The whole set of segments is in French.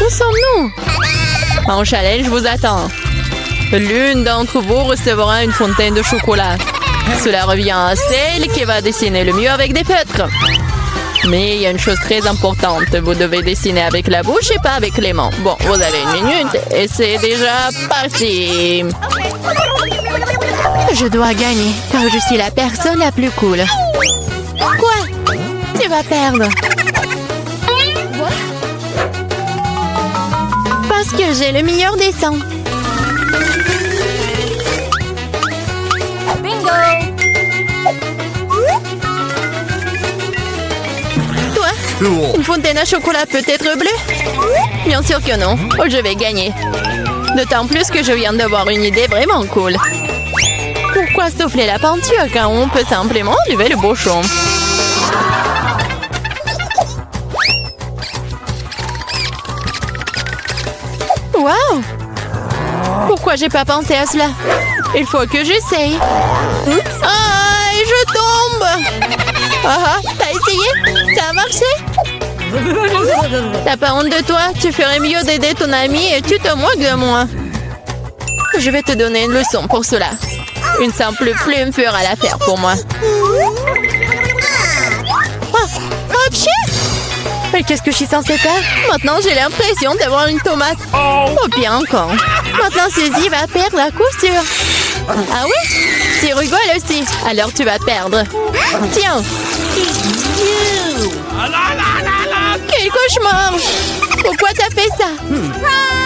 Où sommes-nous? En challenge vous attend. L'une d'entre vous recevra une fontaine de chocolat. Cela revient à celle qui va dessiner le mieux avec des feutres. Mais il y a une chose très importante. Vous devez dessiner avec la bouche et pas avec les mains. Bon, vous avez 1 minute et c'est déjà parti. Je dois gagner car je suis la personne la plus cool. Quoi? Tu vas perdre. Parce que j'ai le meilleur dessin. Bingo! Toi, une fontaine à chocolat peut être bleue? Bien sûr que non. Oh, je vais gagner. D'autant plus que je viens d'avoir une idée vraiment cool. Pourquoi souffler la peinture quand on peut simplement enlever le bouchon? Wow! Pourquoi j'ai pas pensé à cela? Il faut que j'essaye. Ah, et je tombe! Ah, t'as essayé? Ça a marché? T'as pas honte de toi? Tu ferais mieux d'aider ton ami et tu te moques de moi. Je vais te donner une leçon pour cela. Une simple plume fera l'affaire pour moi. Ah, pchit! Mais qu'est-ce que je suis censée faire? Maintenant, j'ai l'impression d'avoir une tomate. Oh, bien encore. Maintenant, Suzy va perdre la couture. Ah oui? Tu rigoles aussi. Alors, tu vas perdre. Tiens. Quel cauchemar! Pourquoi t'as fait ça?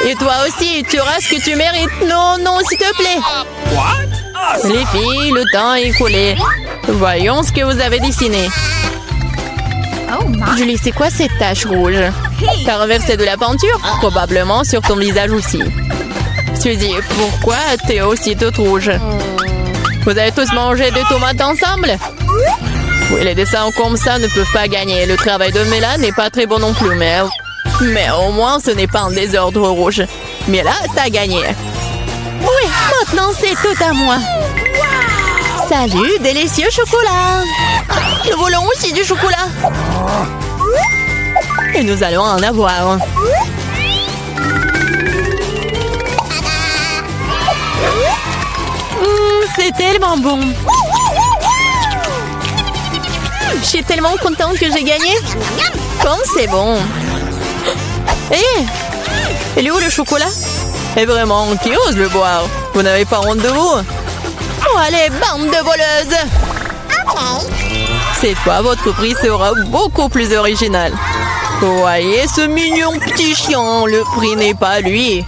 Et toi aussi, tu auras ce que tu mérites. Non, non, s'il te plaît. Les filles, le temps est écoulé. Voyons ce que vous avez dessiné. Julie, c'est quoi cette tache rouge? T'as renversé de la peinture? Probablement sur ton visage aussi. Suzy, pourquoi t'es aussi toute rouge? Vous avez tous mangé des tomates ensemble? Oui, les dessins comme ça ne peuvent pas gagner. Le travail de Mela n'est pas très bon non plus, mais au moins ce n'est pas un désordre rouge. Mais là, t'as gagné. Oui, maintenant c'est tout à moi. Salut, délicieux chocolat. Nous voulons aussi du chocolat. Et nous allons en avoir. C'est tellement bon. Je suis tellement contente que j'ai gagné. Comme c'est bon. Hé, il est où le chocolat? Et vraiment, qui ose le boire? Vous n'avez pas honte de vous? Oh, allez, bande de voleuses! Cette fois, votre prix sera beaucoup plus original. Voyez ce mignon petit chien, le prix n'est pas lui.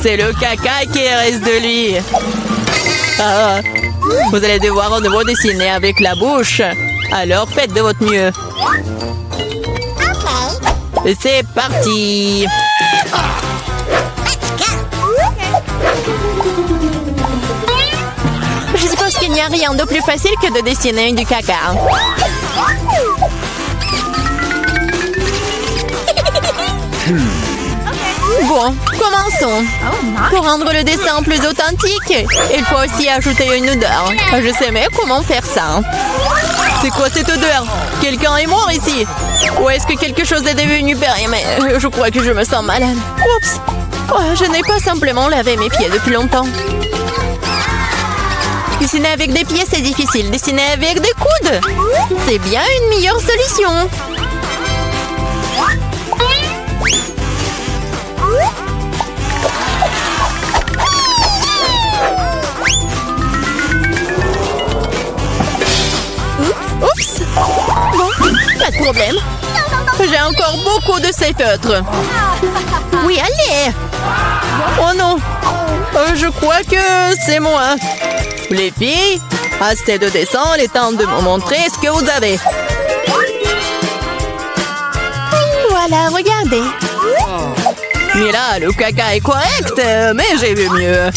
C'est le caca qui reste de lui. Ah, vous allez devoir de nouveau dessiner avec la bouche. Alors faites de votre mieux. Et c'est parti. Je suppose qu'il n'y a rien de plus facile que de dessiner du caca. Bon, commençons. Pour rendre le dessin plus authentique, il faut aussi ajouter une odeur. Je sais même comment faire ça. C'est quoi cette odeur? Quelqu'un est mort ici? Ou est-ce que quelque chose est devenu périmé? Je crois que je me sens malade. Oups! Oh, je n'ai pas simplement lavé mes pieds depuis longtemps. Dessiner avec des pieds, c'est difficile. Dessiner avec des coudes, c'est bien une meilleure solution. Oups! Bon, pas de problème. J'ai encore beaucoup de ces feutres. Oui, allez! Oh non! Je crois que c'est moi. Les filles, assez de dessin, il est temps de me montrer ce que vous avez. Voilà, regardez. Mais là, le caca est correct, mais j'ai vu mieux.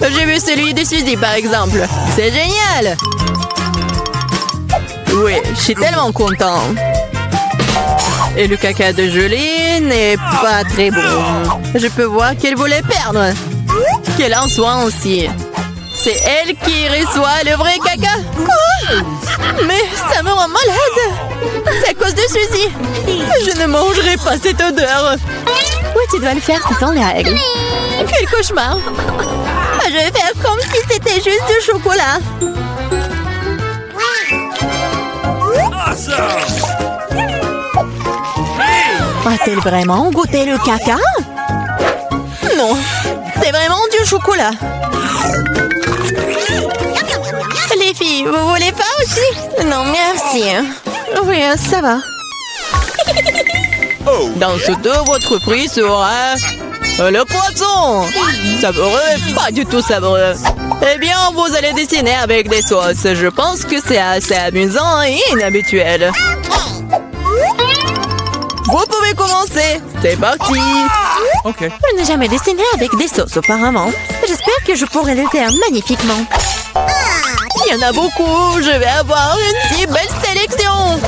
J'ai vu celui de Suzy, par exemple. C'est génial! Oui, je suis tellement content. Et le caca de Julie n'est pas très bon. Je peux voir qu'elle voulait perdre. Qu'elle en soit aussi. C'est elle qui reçoit le vrai caca. Quoi? Mais ça me rend malade. C'est à cause de Suzy. Je ne mangerai pas cette odeur. tu dois le faire, ce sont les règles. Quel cauchemar! Je vais faire comme si c'était juste du chocolat. A-t-elle vraiment goûté le caca? Non, c'est vraiment du chocolat. Les filles, vous voulez pas aussi? Non, merci. Oui, ça va. Dans ce dos, votre prix sera... le poisson! Savoureux, pas du tout savoureux. Eh bien, vous allez dessiner avec des sauces. Je pense que c'est assez amusant et inhabituel. Vous pouvez commencer. C'est parti. Ok. Je n'ai jamais dessiné avec des sauces auparavant. J'espère que je pourrai le faire magnifiquement. Il y en a beaucoup. Je vais avoir une si belle sélection.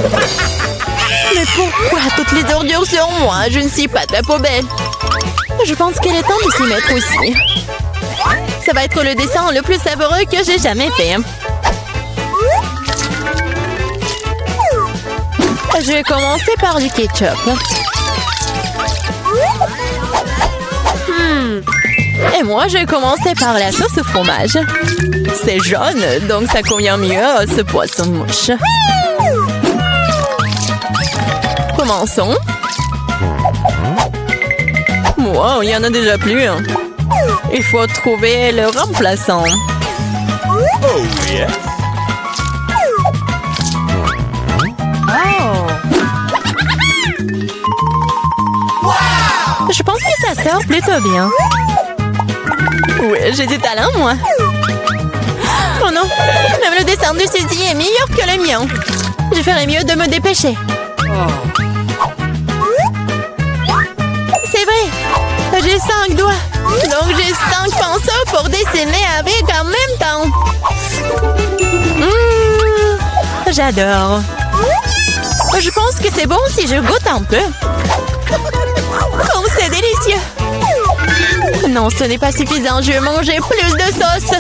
Mais pourquoi toutes les ordures sur moi? Je ne suis pas ta poubelle. Je pense qu'il est temps de s'y mettre aussi. Ça va être le dessin le plus savoureux que j'ai jamais fait. Je vais commencer par du ketchup. Et moi, je vais commencer par la sauce au fromage. C'est jaune, donc ça convient mieux à ce poisson-mouche. Commençons. Wow, il y en a déjà plus. Il faut trouver le remplaçant. Oh, yeah. Je pense que ça sort plutôt bien. Oui, j'ai du talent, moi. Oh non, même le dessin de Suzy est meilleur que le mien. Je ferais mieux de me dépêcher. C'est vrai, j'ai 5 doigts. Donc j'ai 5 pinceaux pour dessiner avec en même temps. J'adore. Je pense que c'est bon si je goûte un peu. Oh, c'est délicieux. Non, ce n'est pas suffisant. Je vais manger plus de sauce.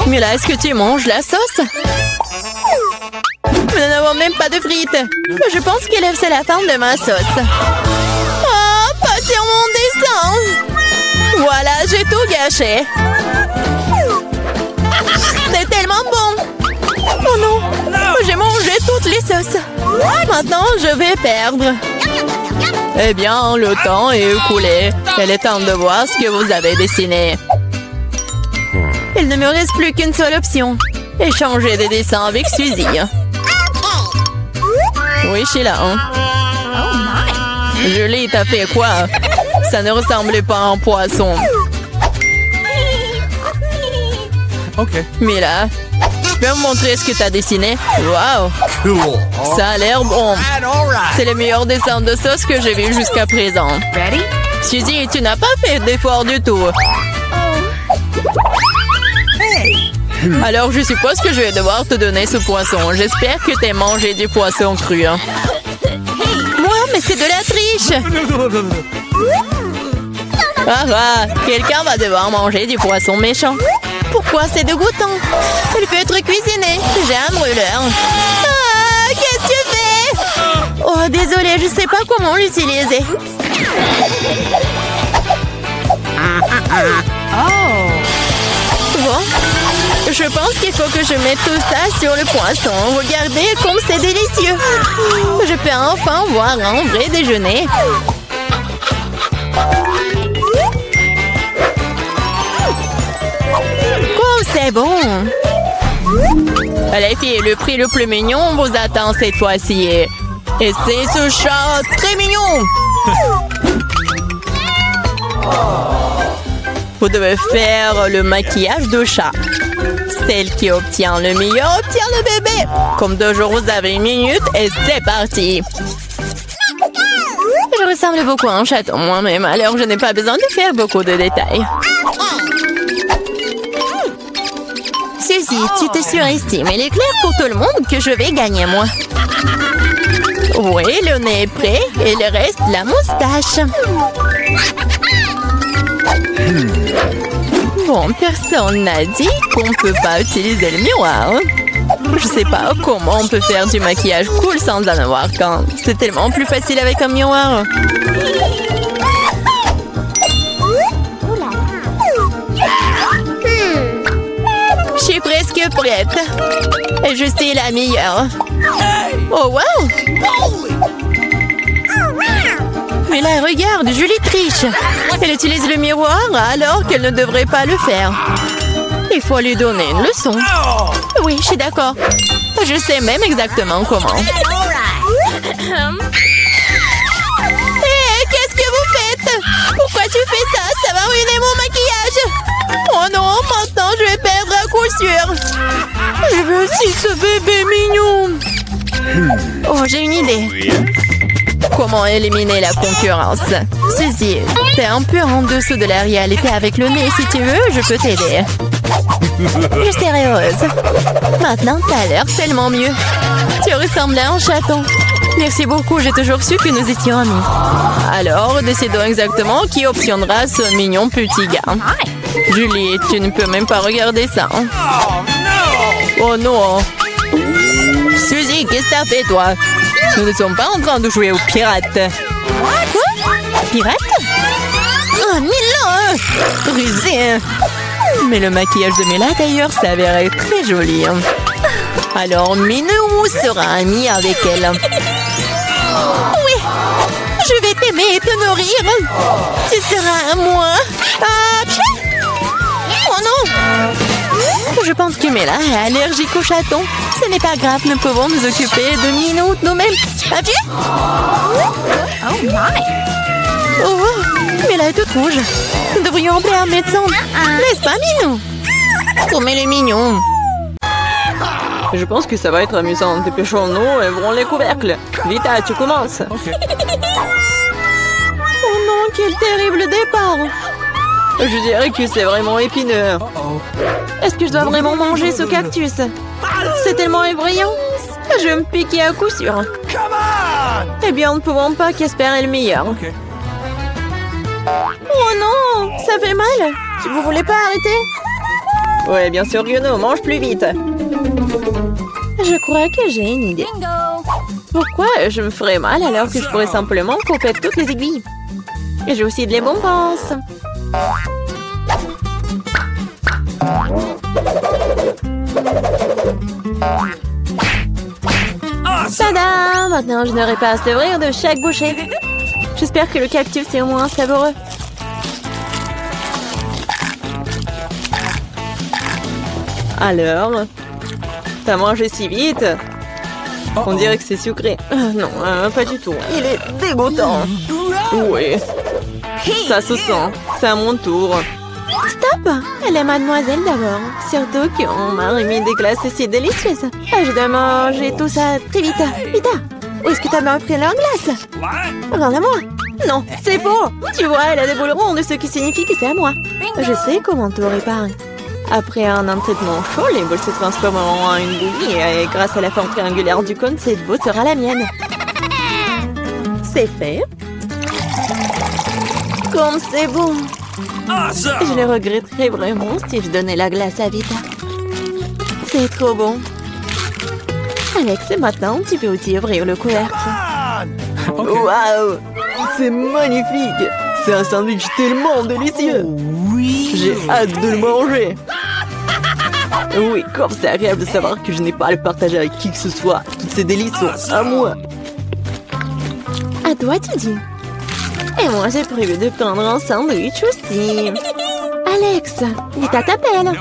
Mais là, est-ce que tu manges la sauce? Nous n'avons même pas de frites. Je pense que c'est la fin de ma sauce. Oh, pas sur mon dessin. Voilà, j'ai tout gâché. C'est tellement bon. Oh non, j'ai mangé toutes les sauces. Maintenant, je vais perdre. Eh bien, le temps est écoulé. Il est temps de voir ce que vous avez dessiné. Il ne me reste plus qu'une seule option. Échanger des dessins avec Suzy. Oui, Sheila. Julie, t'as fait quoi? Ça ne ressemblait pas à un poisson. Ok. Mila, tu peux me montrer ce que t'as dessiné? Wow! Cool. Ça a l'air bon. C'est le meilleur dessin de sauce que j'ai vu jusqu'à présent. Suzy, tu n'as pas fait d'effort du tout. Alors, je suppose que je vais devoir te donner ce poisson. J'espère que t'as mangé du poisson cru. Hein. Moi, mais c'est de la triche! Ah, quelqu'un va devoir manger du poisson méchant. Pourquoi c'est dégoûtant? Il peut être cuisiné. J'ai un brûleur. Ah, qu'est-ce que tu fais? Oh, désolée, je sais pas comment l'utiliser. Bon, je pense qu'il faut que je mette tout ça sur le poisson. Regardez comme c'est délicieux. Je peux enfin voir un vrai déjeuner. C'est bon. Les filles, le prix le plus mignon vous attend cette fois-ci. Et c'est ce chat très mignon. Vous devez faire le maquillage de chat. Celle qui obtient le meilleur obtient le bébé. Comme toujours, vous avez 1 minute et c'est parti. Je ressemble beaucoup à un chaton moi-même, alors je n'ai pas besoin de faire beaucoup de détails. Suzy, tu te surestimes. Il est clair pour tout le monde que je vais gagner, moi. Oui, le nez est prêt. Et il reste la moustache. Bon, personne n'a dit qu'on ne peut pas utiliser le miroir. Je sais pas comment on peut faire du maquillage cool sans en avoir qu'un. C'est tellement plus facile avec un miroir. Je suis presque prête. Je suis la meilleure. Oh wow! Mais là, regarde, Julie triche. Elle utilise le miroir alors qu'elle ne devrait pas le faire. Il faut lui donner une leçon. Oui, je suis d'accord. Je sais même exactement comment. Qu'est-ce que vous faites? Pourquoi tu fais ça? Ça va ruiner mon maquillage. Oh non, maintenant je vais perdre à coup sûr. Je veux aussi ce bébé mignon. Oh, j'ai une idée. Comment éliminer la concurrence? Ceci, t'es un peu en dessous de la réalité avec le nez. Si tu veux, je peux t'aider. Je serai heureuse. Maintenant, t'as l'air tellement mieux. Tu ressembles à un chaton. Merci beaucoup, j'ai toujours su que nous étions amis. Alors, décidons exactement qui obtiendra ce mignon petit gars. Julie, tu ne peux même pas regarder ça. Oh non. Suzy, qu'est-ce que t'as fait, toi? Nous ne sommes pas en train de jouer aux pirates. Quoi? Pirates? Oh, Mila! Rusé! Mais le maquillage de Mila, d'ailleurs, s'avérait très joli. Alors, Minou sera ami avec elle. Oui! Je vais t'aimer et te nourrir. Tu seras à moi. Oh non! Je pense que Mila est allergique aux chatons. Ce n'est pas grave, nous pouvons nous occuper de Minou nous-mêmes. Adieu! Oh my! Oh, Mila est toute rouge. Nous devrions appeler un médecin. N'est-ce pas, Minou? Oh, mais les mignons. Je pense que ça va être amusant. Dépêchons-nous et ouvrons les couvercles. Vita, tu commences. Okay. Oh non, quel terrible départ. Je dirais que c'est vraiment épineux. Est-ce que je dois vraiment manger ce cactus? C'est tellement effrayant. Je vais me piquer à coup sûr. Eh bien, nous ne pouvons pas qu'espérer le meilleur. Okay. Oh non, ça fait mal. Vous voulez pas arrêter? Ouais, bien sûr que non, mange plus vite. Je crois que j'ai une idée. Pourquoi je me ferais mal alors que je pourrais simplement couper toutes les aiguilles? Et j'ai aussi de les bonbons. Tada! Maintenant, je n'aurai pas à sevrir de chaque bouchée. J'espère que le cactus est au moins savoureux. Alors, t'as mangé si vite? On dirait que c'est sucré. Non, pas du tout. Il est dégoûtant. Oui. Ça se sent. C'est à mon tour. Stop! Elle est mademoiselle d'abord. Surtout qu'on m'a remis des glaces si délicieuses. Je dois manger tout ça très vite. Vita, où est-ce que t'as bien pris leur glace? Regarde à moi. Non, c'est faux. Tu vois, elle a des boules rondes, ce qui signifie que c'est à moi. Je sais comment tout réparer. Après un traitement chaud, les boules se transformeront en une bouillie et grâce à la forme triangulaire du cône, cette boule sera la mienne. C'est fait. Comme c'est bon. Je le regretterais vraiment si je donnais la glace à Vita. C'est trop bon. Alex, maintenant, tu peux aussi ouvrir le couvercle. Waouh! C'est magnifique! C'est un sandwich tellement délicieux! Oui! J'ai hâte de le manger! Oui, comme c'est agréable de savoir que je n'ai pas à le partager avec qui que ce soit. Toutes ces délices sont à moi. À toi, tu dis. Et moi, j'ai prévu de prendre un sandwich aussi. Alex, Vita t'appelle.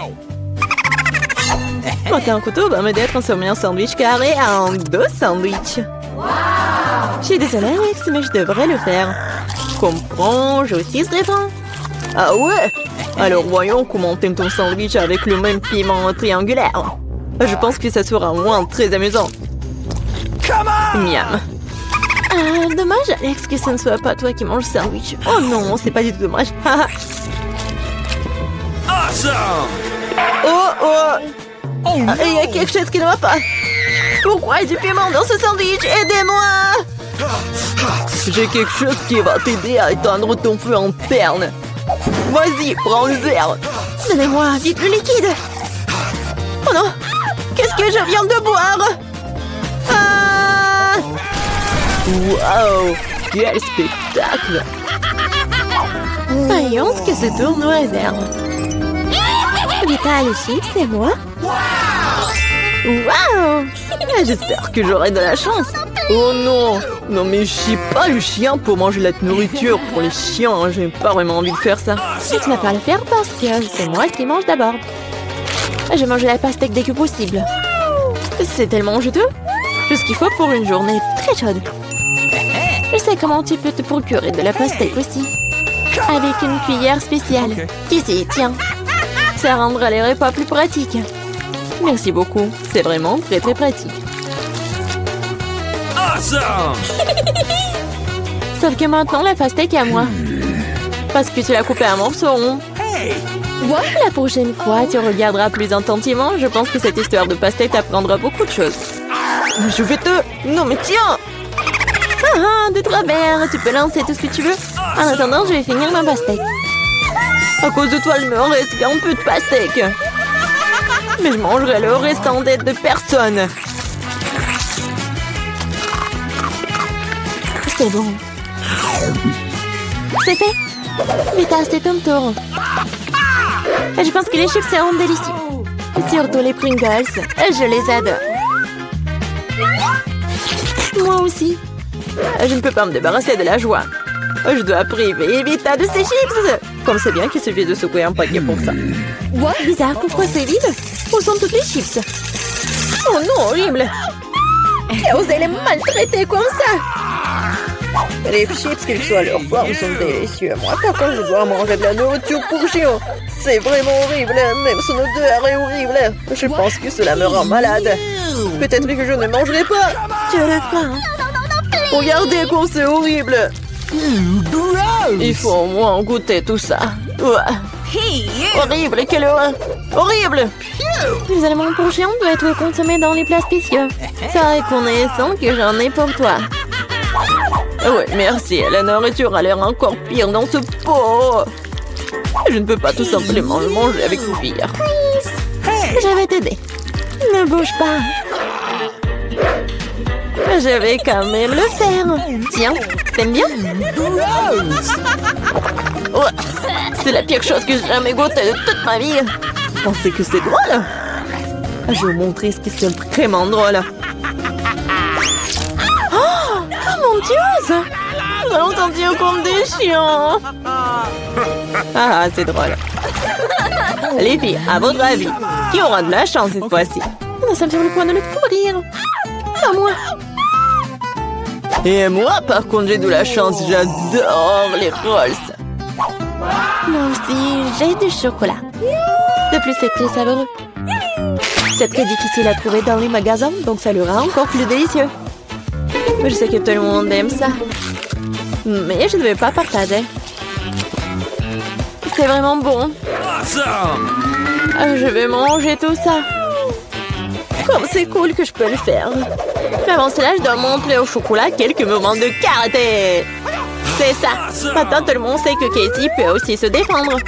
Monter un couteau va m'aider à transformer un sandwich carré en 2 sandwichs. Je suis désolée, Alex, mais je devrais le faire. Je comprends, j'ai aussi ce rêvant. Ah ouais? Alors voyons comment t'aimes ton sandwich avec le même piment triangulaire. Je pense que ça sera au moins très amusant. Miam. Dommage, Alex, que ce ne soit pas toi qui manges le sandwich. Oh non, c'est pas du tout dommage. Oh! Il y a quelque chose qui ne va pas. Pourquoi il y a du piment dans ce sandwich? Aidez-moi! J'ai quelque chose qui va t'aider à éteindre ton feu interne. Vas-y, prends le verre. Donnez-moi vite le liquide. Oh non! Qu'est-ce que je viens de boire? voir. Ah! Wow! Quel spectacle! Voyons ce que ce tournoi réserve. Vita, les chips, c'est moi? Wow! J'espère que j'aurai de la chance. Oh non! Non mais je suis pas le chien pour manger la nourriture pour les chiens. J'ai pas vraiment envie de faire ça. Et tu n'as pas à le faire parce que c'est moi qui mange d'abord. Je vais manger la pastèque dès que possible. C'est tellement juteux. Tout ce qu'il faut pour une journée très chaude. Je sais comment tu peux te procurer de la pastèque aussi. Avec une cuillère spéciale. Ici, tiens. Ça rendra les repas plus pratiques. Merci beaucoup. C'est vraiment très très pratique. Awesome! Sauf que maintenant, la pastèque est à moi. Parce que tu l'as coupée en morceaux ronds. La prochaine fois, tu regarderas plus attentivement. Je pense que cette histoire de pastèque t'apprendra beaucoup de choses. Je vais te... Non mais tiens! De travers, tu peux lancer tout ce que tu veux. En attendant, je vais finir ma pastèque. À cause de toi, il me reste qu'un peu de pastèque. Mais je mangerai le restant d'aide de personne. C'est bon. C'est fait. Vita, c'est ton tour. Je pense que les chips seront délicieux. Surtout les Pringles. Je les adore. Moi aussi. Je ne peux pas me débarrasser de la joie. Je dois priver Vita de ses chips. Comme c'est bien qu'il suffit de secouer un paquet pour ça. Bizarre, pourquoi c'est vide? Où sont toutes les chips? Oh non, horrible! Qui a osé les maltraiter comme ça? Les chips, qu'ils soient leur forme, sont délicieux. Moi, par contre, je dois manger de la nourriture pour chiens. C'est vraiment horrible. Même son odeur est horrible. Je pense que cela me rend malade. Peut-être que je ne mangerai pas. Tu as le faim. Regardez comme c'est horrible. Il faut au moins goûter tout ça. Horrible, quelle horreur. Horrible. Les aliments pour chiens doivent être consommés dans les plats spéciaux. C'est reconnaissant que j'en ai pour toi. Ouais, merci. La nourriture a l'air encore pire dans ce pot. Je ne peux pas tout simplement le manger avec une cuillère. Je vais t'aider. Ne bouge pas. Je vais quand même le faire. Tiens, t'aimes bien? Ouais, c'est la pire chose que j'ai jamais goûtée de toute ma vie. Pensez que c'est drôle? Je vais vous montrer ce qui est vraiment drôle. Oh mon Dieu! J'ai entendu comme des chiens. Ah, c'est drôle. Les filles, à votre avis, qui aura de la chance cette fois-ci? Nous sommes sur le point de le découvrir. Pas moi. Et moi, par contre, j'ai de la chance. J'adore les rolls. Moi aussi, j'ai du chocolat. De plus, c'est très savoureux. C'est très difficile à trouver dans les magasins, donc ça le rend encore plus délicieux. Je sais que tout le monde aime ça. Mais je ne vais pas partager. C'est vraiment bon. Je vais manger tout ça. Comme c'est cool que je peux le faire. Mais avant cela, je dois montrer au chocolat quelques moments de karaté. C'est ça. Maintenant, tout le monde sait que Casey peut aussi se défendre.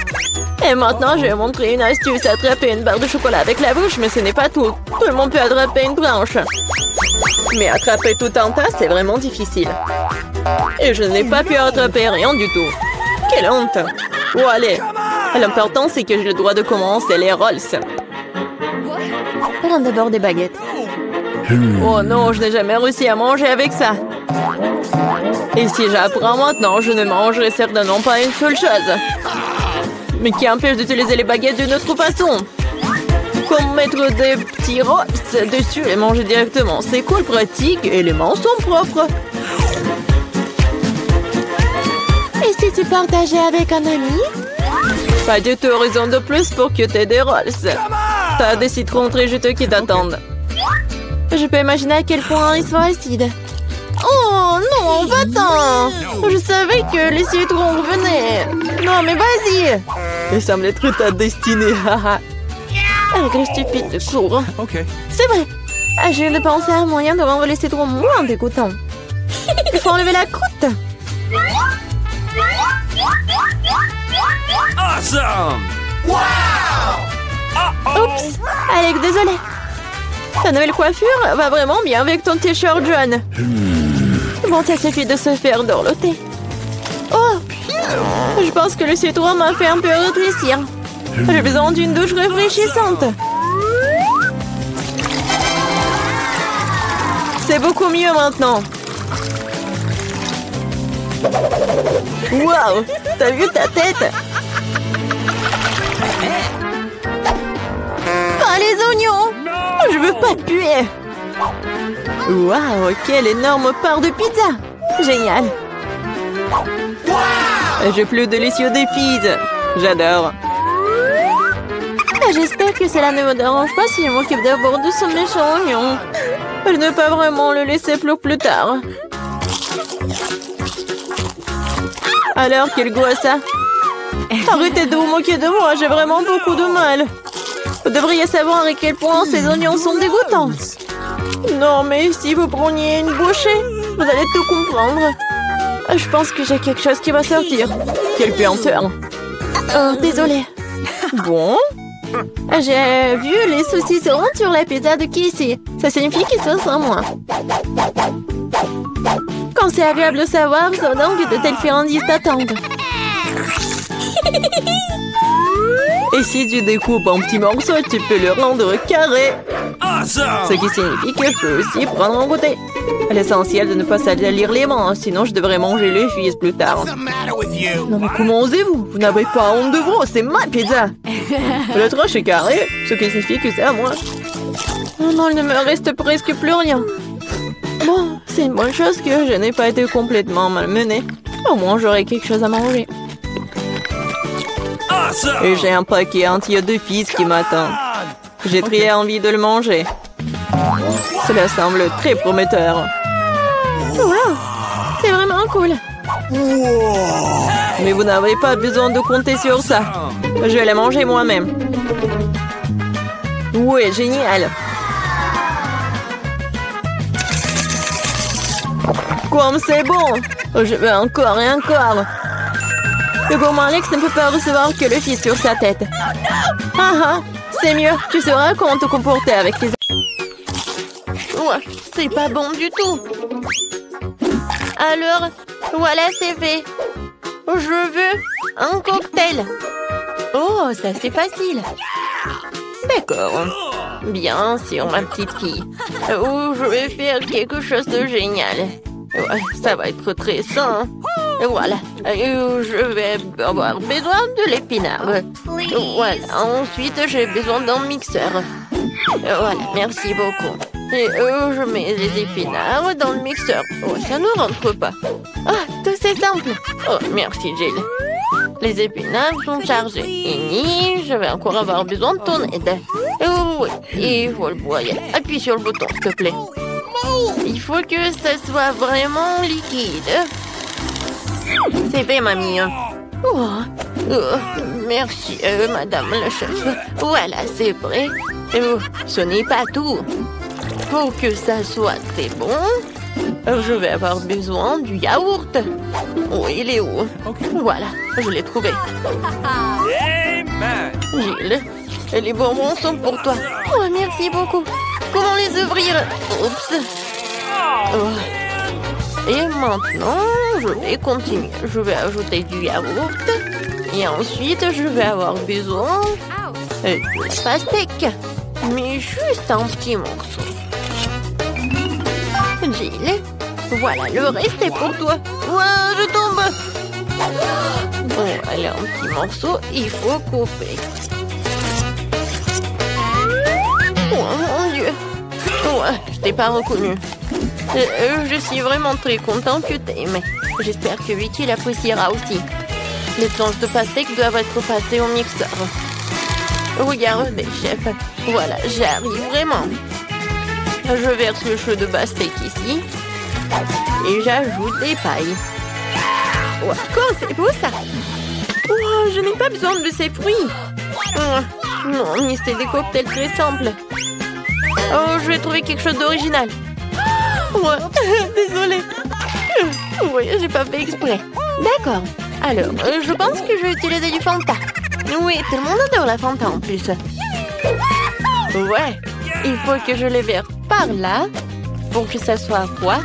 Et maintenant, je vais montrer une astuce. Attraper une barre de chocolat avec la bouche, mais ce n'est pas tout. Tout le monde peut attraper une branche. Mais attraper tout un tas, c'est vraiment difficile. Et je n'ai pas pu attraper rien du tout. Quelle honte. Oh, allez. L'important, c'est que j'ai le droit de commencer les rolls. Prends d'abord des baguettes. Oh non, je n'ai jamais réussi à manger avec ça. Et si j'apprends maintenant, je ne mangerai certainement pas une seule chose. Mais qui empêche d'utiliser les baguettes d'une autre façon? Comme mettre des petits rolls dessus et manger directement. C'est cool, pratique et les mains sont propres. Et si tu partageais avec un ami? Pas du tout, raison de plus pour que tu aies des rolls. T'as des citrons très juteux qui t'attendent. Je peux imaginer à quel point ils sont acides. Oh non, va-t'en! Je savais que les citrons revenaient. Non, mais vas-y! Il semble être ta destinée. Avec le stupide cours. C'est vrai. Je viens de penser à un moyen de rendre les citrons moins dégoûtants. Il faut enlever la croûte. Awesome! Wow! Oups! Alex, désolé. Ta nouvelle coiffure va vraiment bien avec ton t-shirt jaune. Bon, ça suffit de se faire dorloter. Oh! Je pense que le citron m'a fait un peu rétrécir. J'ai besoin d'une douche rafraîchissante. C'est beaucoup mieux maintenant. Waouh! T'as vu ta tête? Ah, les oignons! Je veux pas puer. Waouh! Quelle énorme part de pizza! Génial! J'ai plus délicieux des pizzas. J'adore. J'espère que cela ne me dérange pas si je m'occupe d'abord de ce méchant oignon. Je ne peux pas vraiment le laisser plus tard. Alors, quel goût a ça? Arrêtez de vous moquer de moi, j'ai vraiment beaucoup de mal. Vous devriez savoir à quel point ces oignons sont dégoûtants. Non, mais si vous preniez une bouchée, vous allez tout comprendre. Je pense que j'ai quelque chose qui va sortir. Quelle puanteur. Oh, désolée. Bon. J'ai vu les saucissons sur la pizza de Casey. Ça signifie qu'ils sont sans moi. Quand c'est agréable de savoir, ça donc que de telles friandises t'attendent. Et si tu découpes en petits morceaux, tu peux le rendre carré. Ce qui signifie que je peux aussi prendre un goûter. L'essentiel de ne pas salir les mains, sinon je devrais manger les fils plus tard. Non mais comment osez-vous? Vous n'avez pas honte de vous, c'est ma pizza. Le tranche est carré, ce qui signifie que c'est à moi. Oh non, il ne me reste presque plus rien. Bon, c'est une bonne chose que je n'ai pas été complètement malmenée. Au moins j'aurai quelque chose à manger. Et j'ai un paquet entier de fils qui m'attend. J'ai très envie de le manger. Cela semble très prometteur. Wow, c'est vraiment cool. Mais vous n'avez pas besoin de compter sur ça. Je vais la manger moi-même. Ouais, génial. Comme c'est bon. Je veux encore et encore. Le gourmand Alex ne peut pas recevoir que le fils sur sa tête. Ah ah, c'est mieux. Tu sauras comment te comporter avec tes... Ouais, c'est pas bon du tout. Alors, voilà, c'est fait. Je veux un cocktail. Oh, ça c'est facile. D'accord. Bien sûr, ma petite fille. Oh, je vais faire quelque chose de génial. Ouais, ça va être très sain. Voilà. Je vais avoir besoin de l'épinard. Voilà. Ensuite, j'ai besoin d'un mixeur. Voilà, merci beaucoup. Et je mets les épinards dans le mixeur. Oh, ça ne rentre pas. Ah, tout c'est simple. Oh, merci, Jill. Les épinards sont chargés. Et je vais encore avoir besoin de ton aide. Oh, oui, il faut le broyer. Appuie sur le bouton, s'il te plaît. Il faut que ça soit vraiment liquide. C'est fait, mamie. Oh, merci, madame la chef. Voilà, c'est prêt. Oh, ce n'est pas tout. Pour que ça soit très bon, je vais avoir besoin du yaourt. Oh, il est où? Voilà, je l'ai trouvé. Jill, les bonbons sont pour toi. Oh, merci beaucoup. Comment les ouvrir? Oups. Oh. Et maintenant, je vais continuer. Je vais ajouter du yaourt. Et ensuite, je vais avoir besoin de pastèque. Mais juste un petit morceau. Jill, voilà, le reste est pour toi. Ouah, je tombe. Bon, allez, un petit morceau, il faut couper. Oh mon Dieu. Ouais, je t'ai pas reconnu. Je suis vraiment très contente que t'aimes. J'espère que Vicky l'appréciera aussi. Les tranches de pastèque doivent être passées au mixeur. Regardez, chef. Voilà, j'arrive vraiment. Je verse le chou de pastèque ici. Et j'ajoute des pailles. Wow, c'est beau ça. Oh, je n'ai pas besoin de ces fruits. Oh, non, mais c'est des cocktails très simples. Oh, je vais trouver quelque chose d'original. Ouais, désolée. Oui, j'ai pas fait exprès. D'accord. Alors, je pense que je vais utiliser du Fanta. Oui, tout le monde adore la Fanta en plus. Ouais, Il faut que je les verse par là pour que ça soit froid.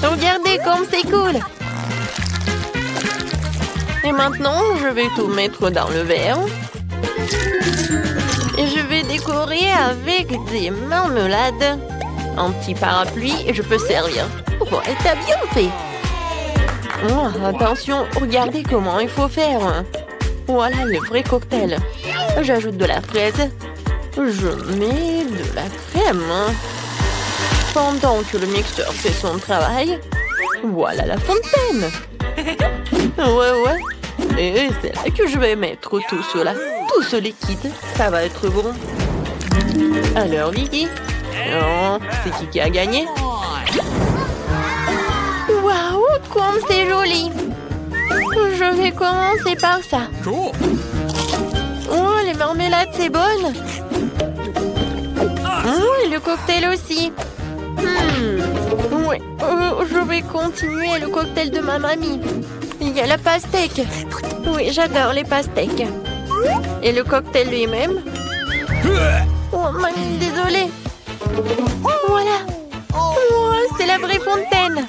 Regardez comme c'est cool! Et maintenant, je vais tout mettre dans le verre. Et je vais décorer avec des marmelades. Un petit parapluie et je peux servir. Oh, et t'as bien fait! Oh, attention, regardez comment il faut faire. Voilà le vrai cocktail. J'ajoute de la fraise. Je mets de la crème. Pendant que le mixeur fait son travail, voilà la fontaine. Ouais. Et c'est là que je vais mettre tout cela. Tout ce liquide, ça va être bon. Alors, Vicky, oh, c'est qui a gagné? Waouh, comme c'est joli! Je vais commencer par ça. Cool. Oh, les marmelades, c'est bonne. Oh, et le cocktail aussi. Ouais, je vais continuer le cocktail de ma mamie. Il y a la pastèque. Oui, j'adore les pastèques. Et le cocktail lui-même. Oh, mamie, désolée. Voilà. Oh, c'est la vraie fontaine.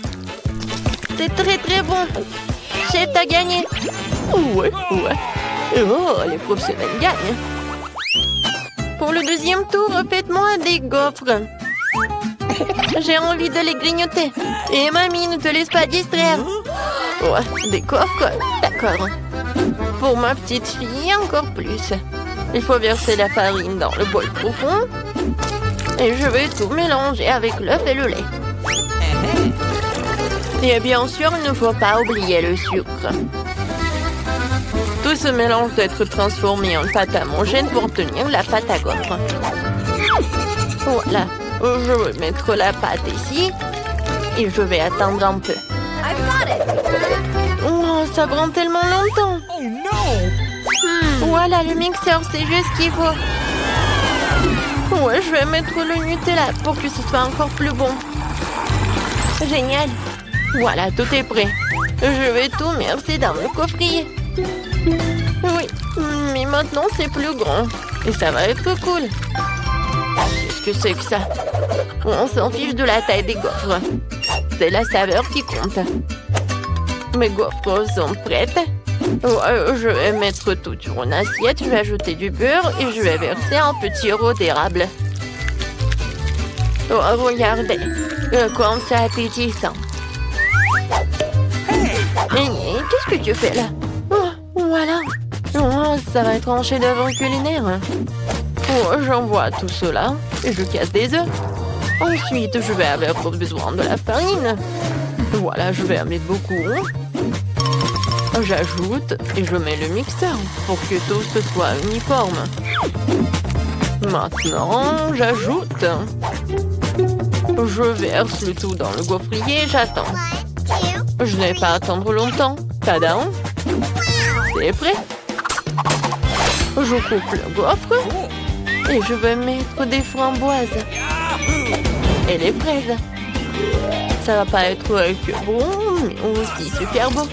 C'est très très bon. Chef, t'as gagné. Ouais. Oh, les professionnels gagnent. Pour le deuxième tour, faites-moi des gaufres. J'ai envie de les grignoter. Et mamie, ne te laisse pas distraire. Ouais, des gaufres, d'accord. Pour ma petite fille, encore plus. Il faut verser la farine dans le bol profond. Et je vais tout mélanger avec l'œuf et le lait. Et bien sûr, il ne faut pas oublier le sucre. Tout ce mélange doit être transformé en pâte à homogène pour obtenir la pâte à gaufres. Voilà, je vais mettre la pâte ici et je vais attendre un peu. Oh, ça prend tellement longtemps. Oh non! Voilà, le mixeur, c'est juste ce qu'il faut. Ouais, je vais mettre le Nutella pour que ce soit encore plus bon. Génial. Voilà, tout est prêt. Je vais tout verser dans le coffrier. Oui, mais maintenant c'est plus grand. Et ça va être cool. Qu'est-ce que c'est que ça? On s'en fiche de la taille des gaufres. C'est la saveur qui compte. Mes gaufres sont prêtes. Je vais mettre tout sur une assiette. Je vais ajouter du beurre et je vais verser un petit sirop d'érable. Oh, regardez. Comme c'est appétissant. Qu'est-ce que tu fais là? Oh, voilà. Oh, ça va être un chef-d'œuvre culinaire. Oh, j'envoie tout cela et je casse des œufs. Ensuite, je vais avoir besoin de la farine. Voilà, je vais en mettre beaucoup. J'ajoute et je mets le mixeur pour que tout ce soit uniforme. Maintenant, j'ajoute. Je verse le tout dans le gaufrier et j'attends. Je n'ai pas à attendre longtemps. Tadam! C'est prêt. Je coupe le gaufre et je vais mettre des framboises et les fraises. Ça va pas être que bon, mais aussi super beau.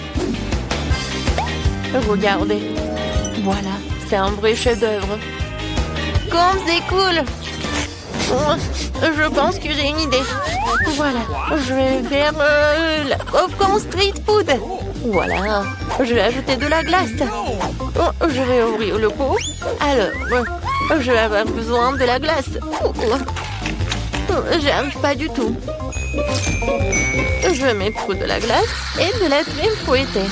Regardez. Voilà, c'est un vrai chef-d'œuvre. Comme c'est cool! Je pense que j'ai une idée. Voilà, je vais faire la gaufre en street food. Voilà, je vais ajouter de la glace. Oh, je vais ouvrir le pot. Alors, je vais avoir besoin de la glace. J'y arrive pas du tout. Je vais mettre de la glace et de la crème fouettée.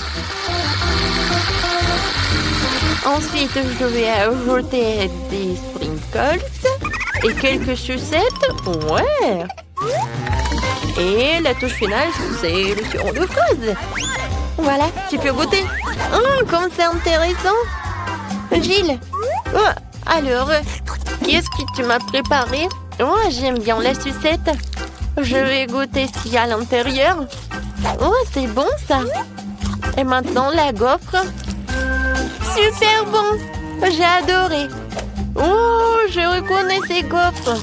Ensuite, je vais ajouter des sprinkles et quelques sucettes. Ouais. Et la touche finale, c'est le sirop de fraise. Voilà, tu peux goûter. Oh, comme c'est intéressant. Gilles. Oh, alors, qu'est-ce que tu m'as préparé? Oh, j'aime bien la sucette. Je vais goûter ce qu'il y a à l'intérieur. Oh, c'est bon ça. Et maintenant, la gaufre. Super bon. J'ai adoré. Oh, je reconnais ces gaufres.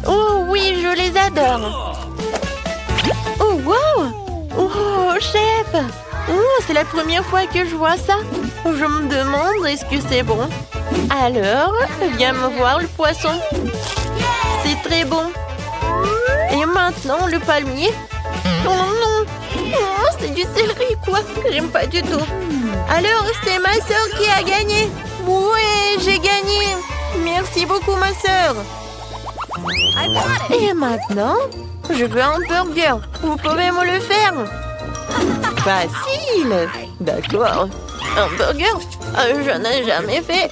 Oh oui, je les adore. Oh, wow. Oh, chef. Oh, c'est la première fois que je vois ça. Je me demande, est-ce que c'est bon? Alors, viens me voir le poisson. C'est très bon. Et maintenant, le palmier. Oh non, oh, c'est du céleri quoi. J'aime pas du tout. Alors, c'est ma sœur qui a gagné. Ouais, j'ai gagné. Merci beaucoup, ma sœur. Et maintenant, je veux un burger. Vous pouvez me le faire? Facile. D'accord. Un burger? Je n'ai jamais fait,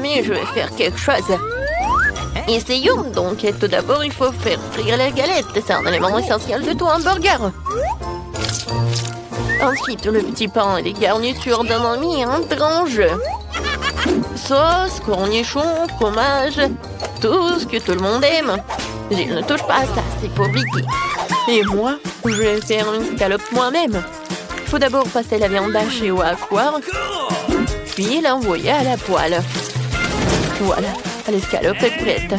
mais je vais faire quelque chose. Essayons donc. Tout d'abord, il faut faire frire les galettes. C'est un élément essentiel de tout un burger. Ensuite, le petit pain et les garnitures d'un ami un grand jeu. Sauce, cornichons, fromage, tout ce que tout le monde aime. Je ne touche pas à ça, c'est pour Vicky. Et moi, je vais faire une scalope moi-même. Il faut d'abord passer la viande hachée au hachoir, puis l'envoyer à la poêle. Voilà, l'escalope est prête.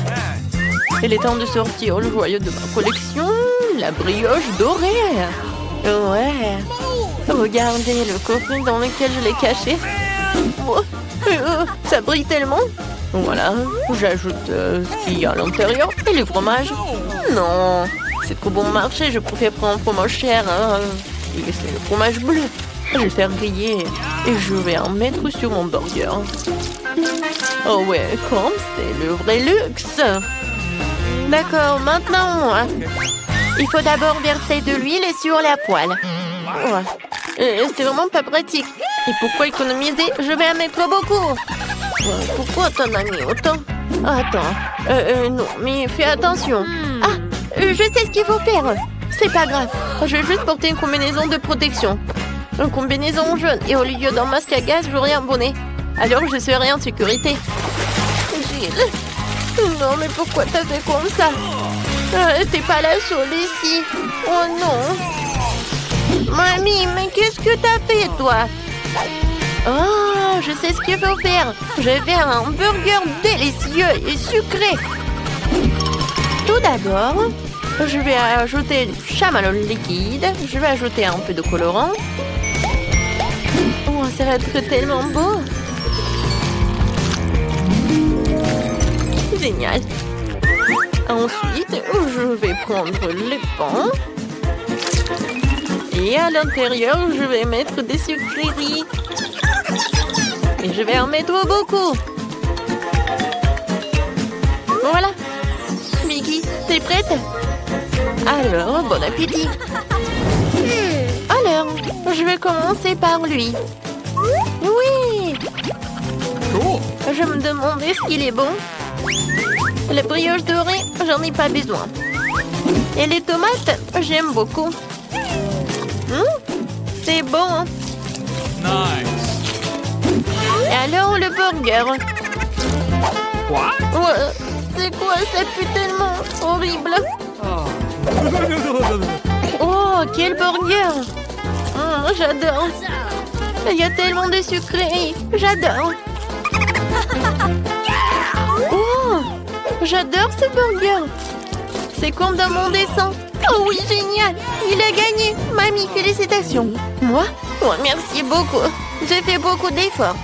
Il est temps de sortir le joyau de ma collection, la brioche dorée. Ouais, regardez le coffret dans lequel je l'ai caché. Oh, ça brille tellement. Voilà, j'ajoute ce qu'il y a à l'intérieur et le fromage. Non, c'est trop bon marché, je préfère prendre un fromage cher. Hein. C'est le fromage bleu. Je vais faire griller et je vais en mettre sur mon burger. Oh ouais, comme c'est le vrai luxe. D'accord, maintenant, il faut d'abord verser de l'huile sur la poêle. Ouais. C'est vraiment pas pratique. Et pourquoi économiser? Je vais en mettre beaucoup. Pourquoi t'en as mis autant? Attends, non, mais fais attention. Ah, je sais ce qu'il faut faire. C'est pas grave, je vais juste porter une combinaison de protection. Une combinaison jaune et au lieu d'un masque à gaz, j'aurai un bonnet. Alors je serai en sécurité. Gilles. Non, mais pourquoi t'as fait comme ça? T'es pas la seule ici. Oh non. Mamie, mais qu'est-ce que t'as fait, toi? Oh, je sais ce qu'il faut faire. Je vais faire un burger délicieux et sucré. Tout d'abord, je vais ajouter du chamallow liquide. Je vais ajouter un peu de colorant. Oh, ça va être tellement beau. Génial. Ensuite, je vais prendre les pains. Et à l'intérieur, je vais mettre des sucreries. Et je vais en mettre beaucoup. Voilà. Vicky, t'es prête? Alors, bon appétit. Alors, je vais commencer par lui. Oui. Je me demandais ce qu'il est bon. La brioche dorée, j'en ai pas besoin. Et les tomates, j'aime beaucoup. C'est bon. Nice. Et alors le burger. What? Ouais, c'est quoi? Ça pue tellement horrible. Oh, quel burger. J'adore. Il y a tellement de sucreries. J'adore. Oh, j'adore ce burger. C'est comme dans mon dessin. Oh oui, génial. Il a gagné. Mamie, félicitations. Moi? Oh, merci beaucoup. J'ai fait beaucoup d'efforts.